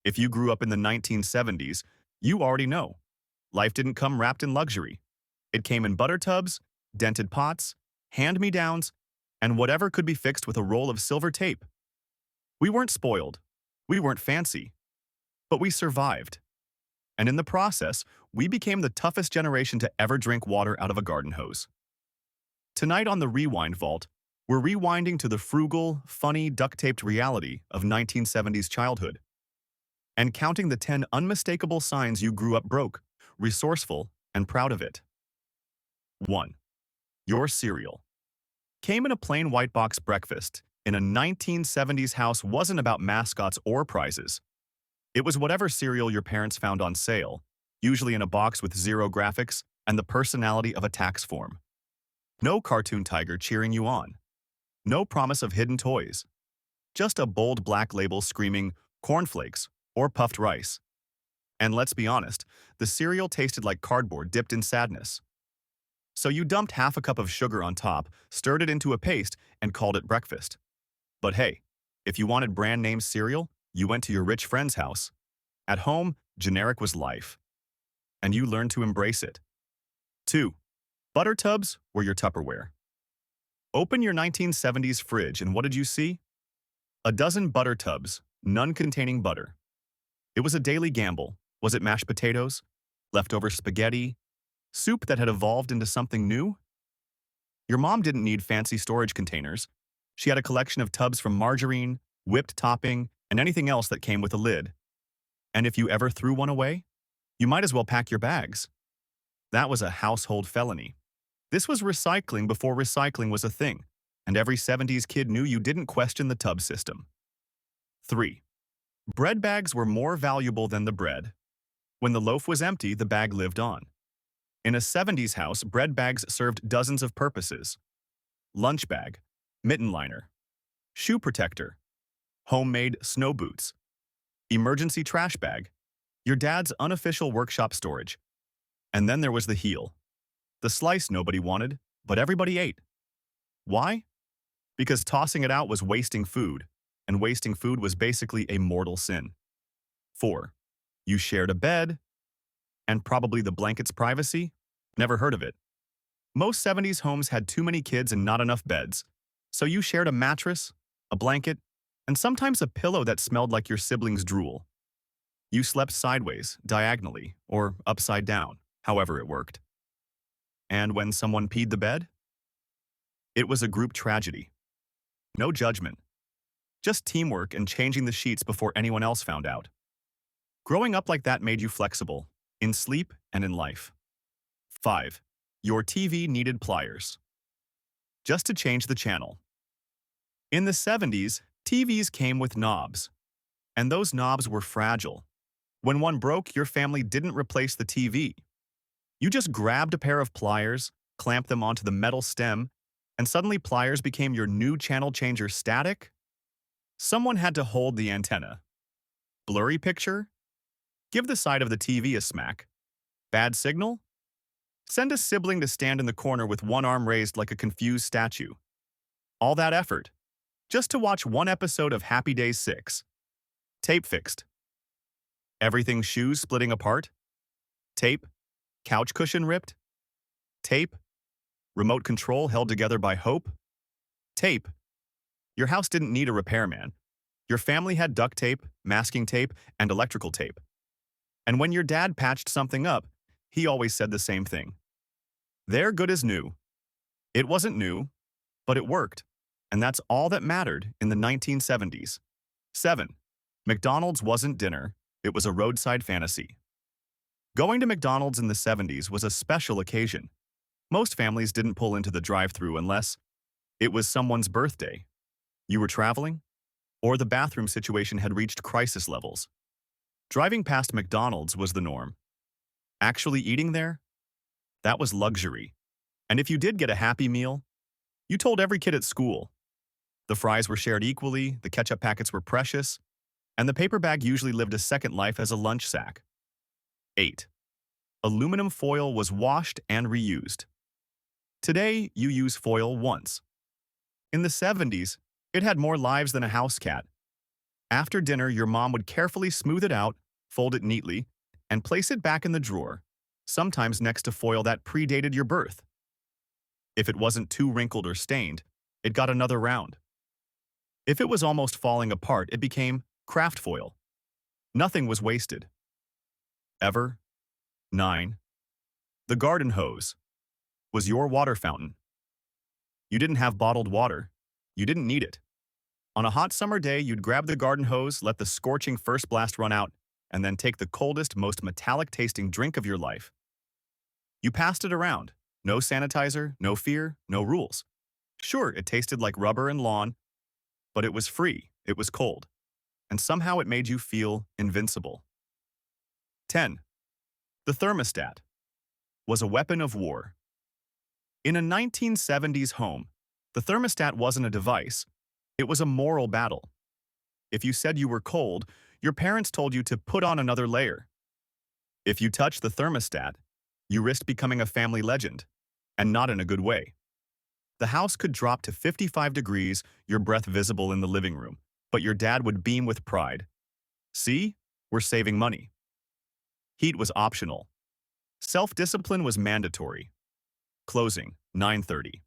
If you grew up in the 1970s, you already know. Life didn't come wrapped in luxury. It came in butter tubs, dented pots, hand-me-downs, and whatever could be fixed with a roll of silver tape. We weren't spoiled. We weren't fancy. But we survived. And in the process, we became the toughest generation to ever drink water out of a garden hose. Tonight on the Rewind Vault, we're rewinding to the frugal, funny, duct-taped reality of 1970s childhood and counting the 10 unmistakable signs you grew up broke, resourceful, and proud of it. 1. Your cereal. Came in a plain white box breakfast in a 1970s house wasn't about mascots or prizes. It was whatever cereal your parents found on sale, usually in a box with zero graphics and the personality of a tax form. No cartoon tiger cheering you on. No promise of hidden toys. Just a bold black label screaming cornflakes or puffed rice. And let's be honest, the cereal tasted like cardboard dipped in sadness. So you dumped half a cup of sugar on top, stirred it into a paste, and called it breakfast. But hey, if you wanted brand name cereal, you went to your rich friend's house. At home, generic was life. And you learned to embrace it. 2. Butter tubs were your Tupperware. Open your 1970s fridge and what did you see? A dozen butter tubs, none containing butter. It was a daily gamble. Was it mashed potatoes? Leftover spaghetti? Soup that had evolved into something new? Your mom didn't need fancy storage containers. She had a collection of tubs from margarine, whipped topping, and anything else that came with a lid. And if you ever threw one away, you might as well pack your bags. That was a household felony. This was recycling before recycling was a thing, and every 70s kid knew you didn't question the tub system. 3. Bread bags were more valuable than the bread. When the loaf was empty, the bag lived on. In a 70s house, bread bags served dozens of purposes. Lunch bag, mitten liner, shoe protector, homemade snow boots, emergency trash bag, your dad's unofficial workshop storage. And then there was the heel. The slice nobody wanted, but everybody ate. Why? Because tossing it out was wasting food, and wasting food was basically a mortal sin. 4. You shared a bed, and probably the blanket's privacy? Never heard of it. Most 70s homes had too many kids and not enough beds, so you shared a mattress, a blanket, and sometimes a pillow that smelled like your sibling's drool. You slept sideways, diagonally, or upside down, however it worked. And when someone peed the bed? It was a group tragedy. No judgment. Just teamwork and changing the sheets before anyone else found out. Growing up like that made you flexible, in sleep and in life. 5. Your TV needed pliers. Just to change the channel. In the 70s, TVs came with knobs. And those knobs were fragile. When one broke, your family didn't replace the TV. You just grabbed a pair of pliers, clamped them onto the metal stem, and suddenly pliers became your new channel changer static? Someone had to hold the antenna. Blurry picture? Give the side of the TV a smack. Bad signal? Send a sibling to stand in the corner with one arm raised like a confused statue. All that effort, just to watch one episode of Happy Days 6. Tape fixed. Everything's shoes splitting apart? Tape. Couch cushion ripped? Tape. Remote control held together by hope? Tape. Your house didn't need a repairman. Your family had duct tape, masking tape, and electrical tape. And when your dad patched something up, he always said the same thing. They're good as new. It wasn't new, but it worked. And that's all that mattered in the 1970s. 7. McDonald's wasn't dinner. It was a roadside fantasy. Going to McDonald's in the 70s was a special occasion. Most families didn't pull into the drive-thru unless it was someone's birthday, you were traveling, or the bathroom situation had reached crisis levels. Driving past McDonald's was the norm. Actually eating there? That was luxury. And if you did get a Happy Meal, you told every kid at school. The fries were shared equally, the ketchup packets were precious, and the paper bag usually lived a second life as a lunch sack. 8. Aluminum foil was washed and reused. Today, you use foil once. In the 70s, it had more lives than a house cat. After dinner, your mom would carefully smooth it out, fold it neatly, and place it back in the drawer, sometimes next to foil that predated your birth. If it wasn't too wrinkled or stained, it got another round. If it was almost falling apart, it became craft foil. Nothing was wasted. Ever. 9. The garden hose was your water fountain. You didn't have bottled water. You didn't need it. On a hot summer day, you'd grab the garden hose, let the scorching first blast run out, and then take the coldest, most metallic-tasting drink of your life. You passed it around. No sanitizer, no fear, no rules. Sure, it tasted like rubber and lawn, but it was free, it was cold, and somehow it made you feel invincible. 10. The thermostat was a weapon of war. In a 1970s home, the thermostat wasn't a device, it was a moral battle. If you said you were cold, your parents told you to put on another layer. If you touched the thermostat, you risked becoming a family legend, and not in a good way. The house could drop to 55 degrees, your breath visible in the living room, but your dad would beam with pride. See, we're saving money. Heat was optional. Self-discipline was mandatory. Closing, 9:30.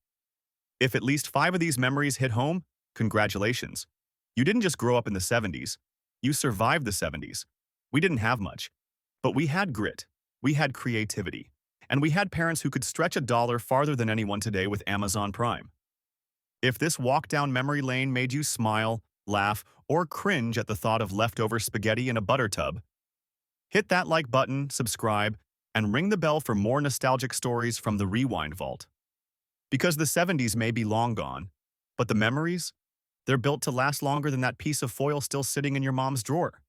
If at least 5 of these memories hit home, congratulations. You didn't just grow up in the 70s. You survived the 70s. We didn't have much, but we had grit, we had creativity, and we had parents who could stretch a dollar farther than anyone today with Amazon Prime. If this walk down memory lane made you smile, laugh, or cringe at the thought of leftover spaghetti in a butter tub, hit that like button, subscribe, and ring the bell for more nostalgic stories from the Rewind Vault. Because the 70s may be long gone, but the memories, they're built to last longer than that piece of foil still sitting in your mom's drawer.